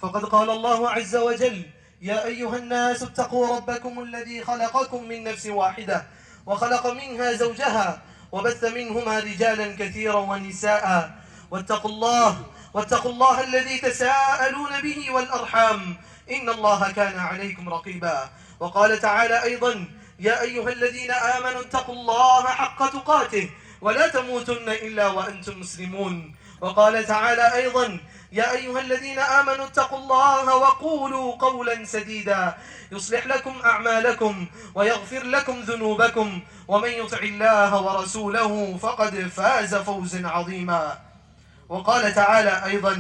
فقد قال الله عز وجل: يا أيها الناس اتقوا ربكم الذي خلقكم من نفس واحدة وخلق منها زوجها وبث منهما رجالا كثيرا ونساء واتقوا الله الذي تساءلون به والأرحام إن الله كان عليكم رقيبا. وقال تعالى أيضا: يا أيها الذين آمنوا اتقوا الله حق تقاته ولا تموتن إلا وأنتم مسلمون. وقال تعالى أيضا: يا أيها الذين آمنوا اتقوا الله وقولوا قولا سديدا يصلح لكم أعمالكم ويغفر لكم ذنوبكم ومن يطع الله ورسوله فقد فاز فوزا عظيما. وقال تعالى أيضا: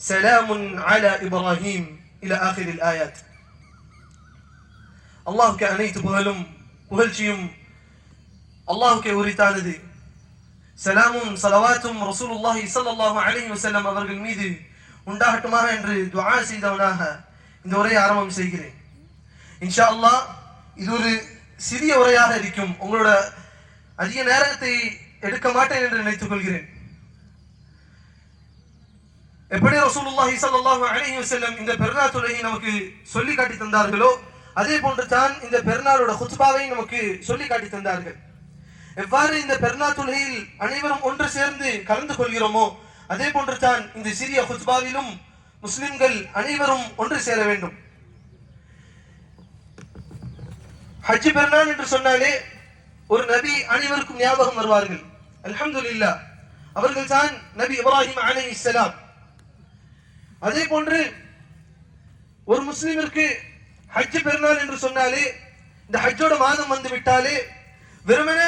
سلام على إبراهيم إلى آخر الآيات. الله كأنيت بهلم புகழ்ச்சியும் அல்லாஹ்வுக்கே உரித்தானது. சலாமும் ஸலவாத்தும் ரசூலுல்லாஹி ஸல்லல்லாஹு அலைஹி வஸல்லம் அவர்கள் மீது உண்டாகட்டுமாக என்று துஆ செய்தவனாக இந்த உரையை ஆரம்பம் செய்கிறேன். இன்ஷா அல்லாஹ் இது ஒரு சிறிய உரையாக இருக்கும். உங்களோட அதிக நேரத்தை எடுக்க மாட்டேன் என்று நினைத்துக் கொள்கிறேன். எப்படி ரசூலுல்லாஹி ஸல்லல்லாஹு அலைஹி வஸல்லம் இந்த பெருநாள் தொழுகையை நமக்கு சொல்லி காட்டி தந்தார்களோ அதே போன்று தான் இந்த பெருநாளோட குத்பாவை நமக்கு சொல்லி காட்டி தந்தார்கள். எவ்வாறு இந்த பெருநாள் தொழுகையில் அனைவரும் ஒன்று சேர்ந்து கலந்து கொள்கிறோமோ அதே போன்று தான் இந்த சிறிய குத்பாவிலும் முஸ்லிம்கள் அனைவரும் ஒன்று சேர வேண்டும். ஹஜ் பெருநாள் என்று சொன்னாலே ஒரு நபி அனைவருக்கும் ஞாபகம் வருவார்கள். அல்ஹம்துலில்லாஹ், அவர்கள் தான் நபி இப்ராஹிம் அலைஹிஸ்ஸலாம். அதே போன்று ஒரு முஸ்லிமிற்கு ஹஜ் பெருநாள் என்று சொன்னாலே இந்த ஹஜ்ஜோட மாதம் வந்து விட்டாலே வெறுமன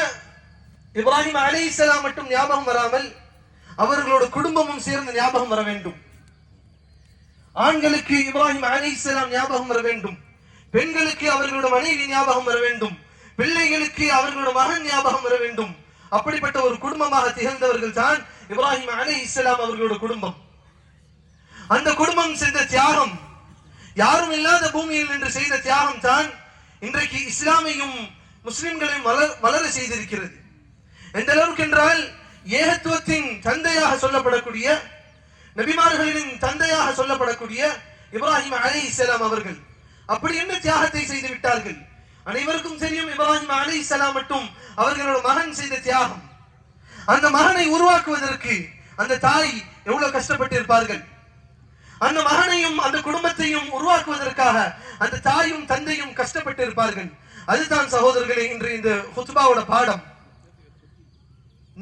இப்ராஹிம் அலைஹிஸ்ஸலாம் மட்டும் ஞாபகம் வராமல் அவர்களோட குடும்பமும் சேர்ந்து ஞாபகம் வர வேண்டும். ஆண்களுக்கு இப்ராஹிம் அலைஹிஸ்ஸலாம் ஞாபகம் வர வேண்டும், பெண்களுக்கு அவர்களோட மனைவி ஞாபகம் வர வேண்டும், பிள்ளைகளுக்கு அவர்களோட மகன் ஞாபகம் வர வேண்டும். அப்படிப்பட்ட ஒரு குடும்பமாக திகழ்ந்தவர்கள் தான் இப்ராஹிம் அலைஹிஸ்ஸலாம் அவர்களோட குடும்பம். அந்த குடும்பம் செய்த தியாகம், யாரும் இல்லாத பூமியில் நின்று செய்த தியாகம் தான் இன்றைக்கு இஸ்லாமையும் முஸ்லிம்களையும் வளர செய்திருக்கிறது. எந்த அளவுக்கு என்றால் ஏகத்துவத்தின் தந்தையாக சொல்லப்படக்கூடிய, நபிமார்களின் தந்தையாக சொல்லப்படக்கூடிய இப்ராஹிம் அலைஹிஸ்ஸலாம் அவர்கள் அப்படி என்ன தியாகத்தை செய்து விட்டார்கள். அனைவருக்கும் தெரியும், இப்ராஹிம் அலைஹிஸ்ஸலாம் மட்டும் அவர்களோட மகன் செய்த தியாகம். அந்த மகனை உருவாக்குவதற்கு அந்த தாய் எவ்வளவு கஷ்டப்பட்டு இருப்பார்கள். அந்த மகனையும் அந்த குடும்பத்தையும் உருவாக்குவதற்காக அந்த தாயும் தந்தையும் கஷ்டப்பட்டு இருப்பார்கள். அதுதான் சகோதரர்களே இன்று இந்த குத்பாவோட பாடம்.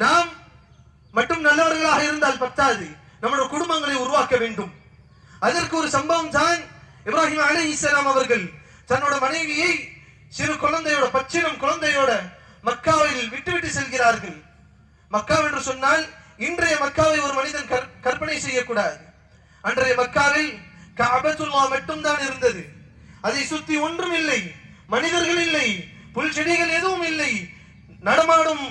நாம் மட்டும் நல்லவர்களாக இருந்தால் பத்தாது, நம்முடைய குடும்பங்களை உருவாக்க வேண்டும். அதற்கு ஒரு சம்பவம் தான் இப்ராஹிம் அலைஹிஸ்ஸலாம் அவர்கள் தன்னோட மனைவியை சிறு குழந்தையோட, பச்சிளம் குழந்தையோட மக்காவில் விட்டுவிட்டு செல்கிறார்கள். மக்கா என்று சொன்னால் இன்றைய மக்காவை ஒரு மனிதன் கற்பனை செய்யக்கூடாது. அன்றைய மக்காவில் கஅபத்துல்லாஹ் மட்டும்தான் இருந்தது. அதை சுத்தி ஒன்றும் இல்லை, மனிதர்கள் இல்லை, புல் செடிகள் எதுவும் இல்லை, நடமாடும்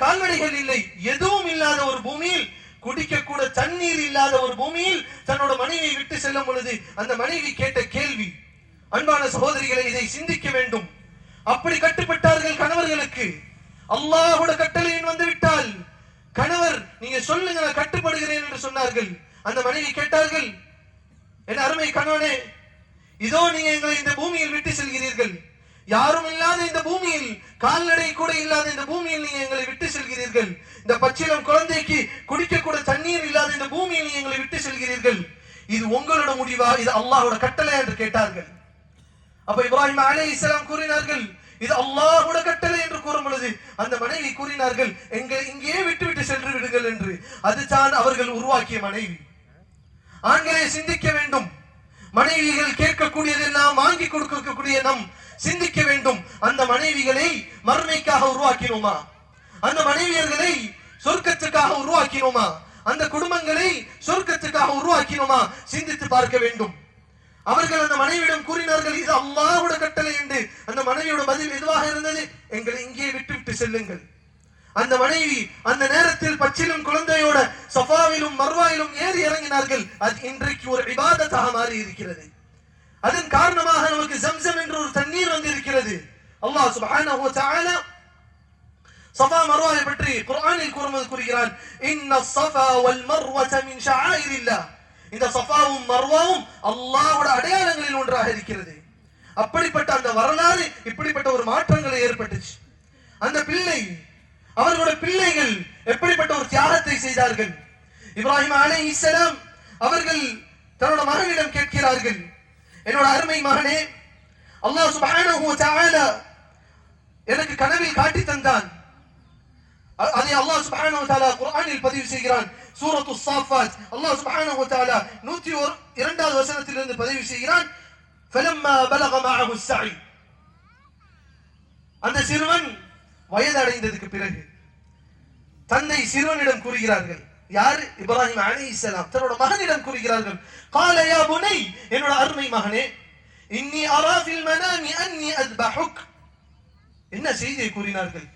கால்நடைகள் இல்லை, எதுவும் இல்லாத ஒரு பூமியில், குடிக்க கூட தண்ணீர் இல்லாத ஒரு பூமியில் தன்னோட மனைவியை விட்டு செல்லும் பொழுது அந்த மனைவி கேட்ட கேள்வி, அன்பான சகோதரிகளை இதை சிந்திக்க வேண்டும். அப்படி கட்டுப்பட்டார்கள் கணவர்களுக்கு. அல்லாஹ்வுடைய கட்டளையின் வந்து விட்டால் கணவர் நீங்க சொல்லுங்க நான் கட்டுப்படுகிறேன் என்று சொன்னார்கள். அந்த மனைவி கேட்டார்கள், என் அருமை கணவனே, இதோ நீங்க எங்களை இந்த பூமியில் விட்டு செல்கிறீர்கள், யாரும் இல்லாத இந்த பூமியில், கால்நடை கூட இல்லாத இந்த பூமியில் நீங்க எங்களை விட்டு செல்கிறீர்கள், இந்த பச்சிளம் குழந்தைக்கு குடிக்க கூட தண்ணீர் இல்லாத இந்த பூமியில் நீங்க எங்களை விட்டு செல்கிறீர்கள், இது உங்களோட முடிவா, இது அல்லாஹ்வோட கட்டளை என்று கேட்டார்கள். அப்ப இப்ராஹிம் அலைஹிஸ்ஸலாம் கூறினார்கள், இது அல்லாஹ்வுடைய கட்டளை என்று கூறும் பொழுது அந்த மனைவி கூறினார்கள், இங்கே விட்டு சென்று விடுங்கள் என்று. அதுதான் அவர்கள் உருவாக்கிய மனைவி. ஆண்களை சிந்திக்க வேண்டும். மனைவிகள் கேட்கக்கூடியதெல்லாம் வாங்கி கொடுக்கக்கூடிய நம் சிந்திக்க வேண்டும். அந்த மனைவிகளை மறுமைக்காக உருவாக்கினோமா? அந்த மனைவியர்களை சொர்க்கத்துக்காக உருவாக்கினோமா? அந்த குடும்பங்களை சொர்க்கத்துக்காக உருவாக்கினோமா? சிந்தித்து பார்க்க வேண்டும். அவர்கள் அந்த மனைவியிடம் கூறினார்கள், இது அல்லாஹ்வுடைய கட்டளை என்று. அந்த மனைவியோட பதில் எதுவாக இருந்தது? எங்களை இங்கே விட்டு செல்லுங்கள். அந்த மனைவி அந்த நேரத்தில் பச்சிலும் குழந்தையோட சஃபாவிலும் மர்வாவிலும் ஏறி இறங்கினார்கள். அது இன்றைக்கு ஒரு இபாதத்தாக மாறி இருக்கிறது. அதன் காரணமாக நமக்கு ஜம்சம் என்ற ஒரு தண்ணீர் வந்து இருக்கிறது. அல்லாஹ் சுப்ஹானஹு வ தஆலா சஃபா மர்வாவை பற்றி குர்ஆனில் கூறுகிறான், இன்ன ஸஃபா வல் மர்வத மின் ஷஆயிரில்லாஹ். இந்த சஃபாவும் மர்வாவும் அல்லாஹ்வுடைய அடையாளங்களில் ஒன்றாக இருக்கிறது. அப்படிப்பட்ட அந்த வரலாறு இப்படிப்பட்ட ஒரு மாற்றங்களை ஏற்பட்டுச்சு. அந்த பிள்ளை, அவர்களுடைய பிள்ளைகள் எப்படிப்பட்ட ஒரு தியாகத்தை செய்தார்கள். இப்ராஹிம் அலைஹிஸ்ஸலாம் அவர்கள் தன்னோட மகனிடம் கேட்கிறார்கள், என்னோட அருமை மகனே, அல்லாஹ் சுப்ஹானஹு வ தஆலா எனக்கு கனவில் காட்டி தந்தான். அதை அல்லாஹ் சுப்ஹானஹு வ தஆலா குர்ஆனில் பதிவு செய்கிறான். சூரத்து ஸாஃபாத் அல்லாஹ் சுப்ஹானஹு வ தஆலா 102வது வசனத்திலிருந்து பதிவு செய்கிறான். فلما بلغ معه السعي. அந்த சிறுவன் வயது அடைந்ததுக்கு பிறகு தந்தை சிறுவனிடம் கூறுகிறார்கள், யார்? இப்ராஹிம் அலைஹிஸ்ஸலாம் தன்னோட மகனிடம் கூறுகிறார்கள், قال يا بني, என்னோட அருமை மகனே, இன்னி அரா ஃபில் மனாமி அன்னி அஸ்பஹுக். என்ன செய்தியை கூறினார்கள்?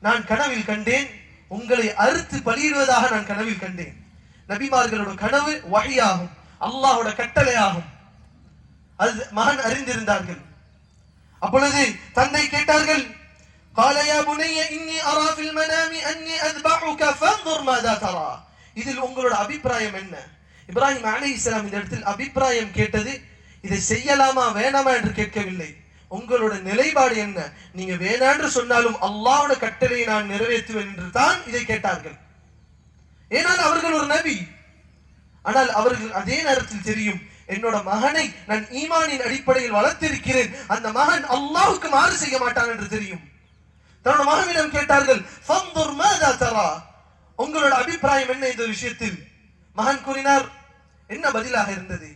நான் கனவில் கண்டேன், உங்களை அறுத்து பலியிடுவதாக நான் கனவில் கண்டேன். நபிமார்களோட கனவு வஹியாகும், அல்லாஹ்வோட கட்டளையாகும். அது மகன் அறிந்திருந்தார்கள். அப்பொழுது தந்தை கேட்டார்கள், قال يا بني إني أرى في المنام أني أذبحك فانظر ماذا ترى. இதில் உங்களோட அபிப்பிராயம் என்ன? இப்ராஹிம் அலைஹிஸ்ஸலாம் இந்த இடத்தில் அபிப்பிராயம் கேட்டது இதை செய்யலாமா வேணாமா என்று கேட்கவில்லை. உங்களோட நிலைப்பாடு என்ன? நீங்க வேணான்று சொன்னாலும் அல்லாஹ்வோட கட்டளையை நான் நிறைவேற்றுவேன் என்று தான் இதை கேட்டார்கள். ஏனால் அவர்கள் ஒரு நபி. ஆனால் அவர்கள் அதே நேரத்தில் தெரியும், என்னோட மகனை நான் ஈமானின் அடிப்படையில் வளர்த்திருக்கிறேன், அந்த மகன் அல்லாஹ்வுக்கு மாறு செய்ய மாட்டான் என்று தெரியும். தன்னோட மகனிடம் கேட்டார்கள், ஃபன்துர் மாதா தரா, உங்களோட அபிப்பிராயம் என்ன இந்த விஷயத்தில்? மகன் கூறினார், என்ன பதிலாக இருந்தது?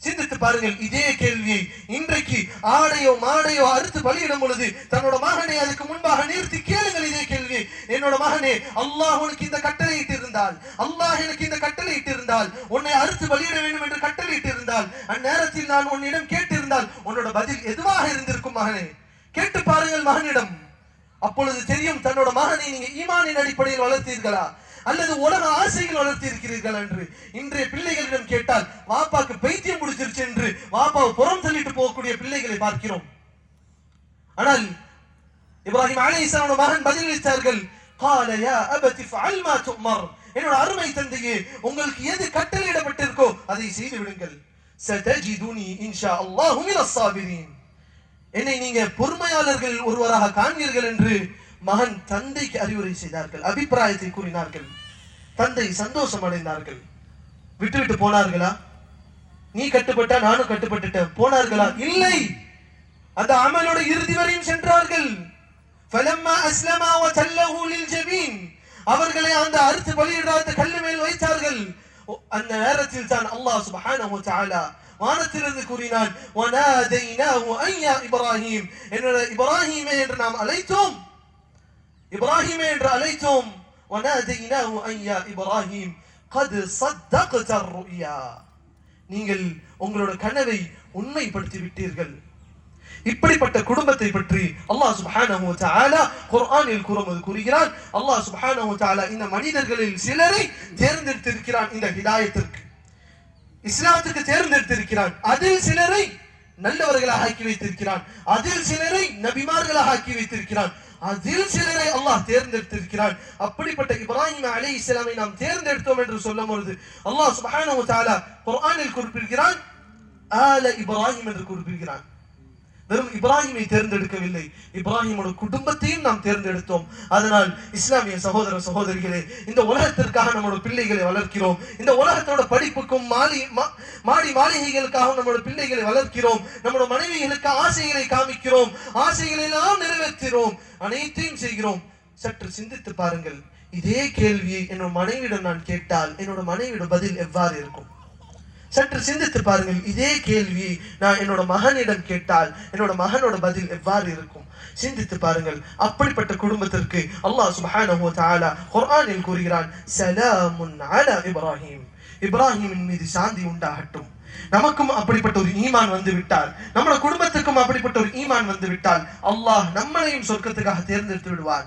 சிந்தித்து பாருங்கள். இதே கேள்வியை இன்றைக்கு ஆடையோ மாடையோ அறுத்து பலியிடும் பொழுது தன்னோட மகனை அதுக்கு முன்பாக நிறுத்தி கேளுங்கள் இதே கேள்வி. என்னோட மகனே, அல்லாஹ் உனக்கு இந்த கட்டளையிட்டு இருந்தால், அல்லாஹ் எனக்கு இந்த கட்டளையிட்டு இருந்தால், உன்னை அறுத்து பலியிட வேண்டும் என்று கட்டளையிட்டு இருந்தால், அந்நேரத்தில் நான் உன்னிடம் கேட்டிருந்தால் உன்னோட பதில் எதுவாக இருந்திருக்கும்? மகனே, கேட்டு பாருங்கள் மகனிடம். அப்பொழுது தெரியும் தன்னோட மகனை நீங்க ஈமானின் அடிப்படையில் வளர்த்தீர்களா அல்லது உலக ஆசைகள் வளர்த்தி இருக்கிறீர்கள் என்று. இன்றைய பிள்ளைகளிடம் கேட்டால் வாப்பாக்கு பைத்தியம் முடிச்சிருச்சு என்று வாப்பாவை புறம் தள்ளிட்டு போகக்கூடிய பிள்ளைகளை பார்க்கிறோம். ஆனால் இப்ராஹிம் அலைஹிஸ்ஸலாம் மகன் பதிலளித்தார்கள், قال يا أبت افعل ما تؤمر. என்னோட அருமை தந்தையே, உங்களுக்கு எது கட்டளையிடப்பட்டிருக்கோ அதை செய்து விடுங்கள். ستجدني إن شاء الله من الصابرين. என்னை நீங்க பொறுமையாளர்கள் ஒருவராக காண்பீர்கள் என்று மகன் தந்தைக்கு அறிவுரை செய்தார்கள், அபிப்பிராயத்தை கூறினார்கள். தந்தை சந்தோஷம் அடைந்தார்கள். விட்டு போனார்களா? நீ கட்டுப்பட்டா நானும் கட்டுப்பட்டுட்டேன் போனார்களா? இல்லை, அந்த அமலோட இறுதி வரையும் சென்றார்கள். فلما اسلما وتله للجبين, அவர்களை அந்த அறுத்து பலியிடாத கல்லு மேல் வைத்தார்கள். அந்த நேரத்தில் தான் அல்லாஹ் சுப்ஹானஹு வ தஆலா வானத்திலிருந்து கூறினான், وَنَادَيْنَاهُ أَنْ يَا إِبْرَاهِيمَ, என்னோட இப்ராஹீமே என்று நாம் அழைத்தோம், இப்ராஹீமே என்று அழைத்தோம். وَنَادَيْنَاهُ أَنْ يَا إِبْرَاهِيمَ قَدْ صَدَّقْتَ الرُّؤْيَا, நீங்கள் உங்களோட கனவை உண்மைப்படுத்தி விட்டீர்கள். இப்படிப்பட்ட குடும்பத்தை பற்றி அல்லாஹ் சுப்ஹானஹு வ தஆலா குர்ஆனில் கூறுகிறான். அல்லாஹ் சுப்ஹானஹு வ தஆலா இந்த மனிதர்களில் சிலரை தேர்ந்தெடுத்திருக்கிறான், இந்த ஹிதாயத்திற்கு, இஸ்லாத்துக்கு தேர்ந்தெடுத்திருக்கிறான். அதில் சிலரை நல்லவர்களாக ஆக்கி வைத்திருக்கிறான், அதில் சிலரை நபிமார்களாக ஆக்கி வைத்திருக்கிறான், அதில் சிலரை அல்லாஹ் தேர்ந்தெடுத்திருக்கிறான். அப்படிப்பட்ட இப்ராஹிம் அலைஹிஸ்ஸலாமை நாம் தேர்ந்தெடுத்தோம் என்று சொல்லும் பொழுது அல்லாஹ் சுப்ஹானஹு வ தஆலா குர்ஆனில் குறிப்பிடுகிறான், ஆல இப்ராஹிம் என்று குறிப்பிடுகிறான். வெறும் இப்ராஹிமை தேர்ந்தெடுக்கவில்லை, இப்ராஹிமோட குடும்பத்தையும் நாம் தேர்ந்தெடுத்தோம். அதனால் இஸ்லாமிய சகோதர சகோதரிகளே, இந்த உலகத்திற்காக நம்மளோட பிள்ளைகளை வளர்க்கிறோம், இந்த உலகத்தோட படிப்புக்கும் மாடி மாளிகைகளுக்காக நம்மளோட பிள்ளைகளை வளர்க்கிறோம், நம்மளோட மனைவிகளுக்கு ஆசைகளை காமிக்கிறோம், ஆசைகளை எல்லாம் நிறைவேற்றுகிறோம், அனைத்தையும் செய்கிறோம். சற்று சிந்தித்து பாருங்கள், இதே கேள்வியை என்னோட மனைவியிடம் நான் கேட்டால் என்னோட மனைவியோட பதில் எவ்வாறு இருக்கும்? சற்று சிந்தித்து பாருங்கள், இதே கேள்வியை நான் என்னோட மகனிடம் கேட்டால் என்னோட மகனோட பதில் எவ்வாறு இருக்கும்? சிந்தித்து பாருங்கள். அப்படிப்பட்ட குடும்பத்திற்கு அல்லாஹ் சுப்ஹானஹு வ தஆலா குர்ஆனில் கூறுகிறான், ஸலாமுன் அலா இப்ராஹிம், இப்ராஹிமின் மீது சாந்தி உண்டாகட்டும். நமக்கும் அப்படிப்பட்ட ஒரு ஈமான் வந்து விட்டால், நம்மளோட குடும்பத்துக்கும் அப்படிப்பட்ட ஒரு ஈமான் வந்து விட்டால் அல்லாஹ் நம்மளையும் சொர்க்கத்துக்காக தேர்ந்தெடுத்து விடுவார்.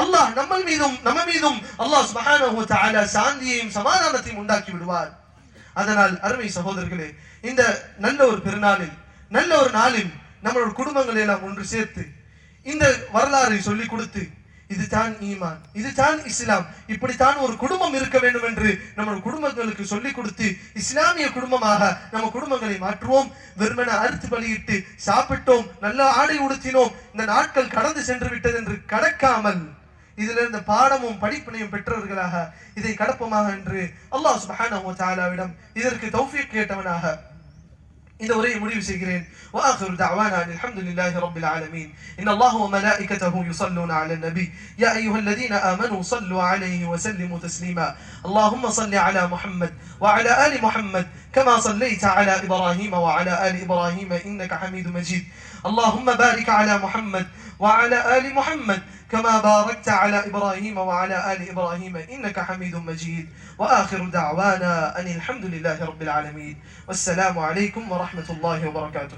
அல்லாஹ் நம்ம மீதும் அல்லாஹ் சுப்ஹானஹு வ தஆலா சாந்தியையும் சமாதானத்தையும் உண்டாக்கி விடுவார். அதனால் அருமை சகோதரர்களே, இந்த நல்ல ஒரு பெருநாளில், நல்ல ஒரு நாளில் நம்மளோட குடும்பங்களை எல்லாம் ஒன்று சேர்த்து இந்த வரலாறை சொல்லிக் கொடுத்து இதுதான் ஈமான், இதுதான் இஸ்லாம். இப்படித்தான் ஒரு குடும்பம் இருக்க வேண்டும் என்று நம்ம குடும்பங்களுக்கு சொல்லிக் கொடுத்து இஸ்லாமிய குடும்பமாக நம்ம குடும்பங்களை மாற்றுவோம். வெறுமன அறுத்து பலியிட்டு சாப்பிட்டோம், நல்ல ஆடை உடுத்தினோம், இந்த நாட்கள் கடந்து சென்று விட்டது என்று கடக்காமல் இதிலிருந்து பாடமும் படிப்பினையும் பெற்றவர்களாக இதை கடப்போமாக என்று அல்லாஹ் சுப்ஹானஹு வ தஆலாவிடம் இதற்கு தௌஃபீக் கேட்டவனாக இந்த உரையை முடிவு செய்கிறேன். وآخر دعوانا الحمد لله رب العالمين. إن الله وملائكته يصلون على النبي يا أيها الذين آمنوا صلوا عليه وسلموا تسليما. اللهم صل على محمد وعلى آل محمد كما صليت على إبراهيم وعلى آل إبراهيم إنك حميد مجيد. اللهم بارك على محمد وعلى آل محمد كما باركت على إبراهيم وعلى آل إبراهيم إنك حميد مجيد. وآخر دعوانا أن الحمد لله رب العالمين. والسلام عليكم ورحمة الله وبركاته.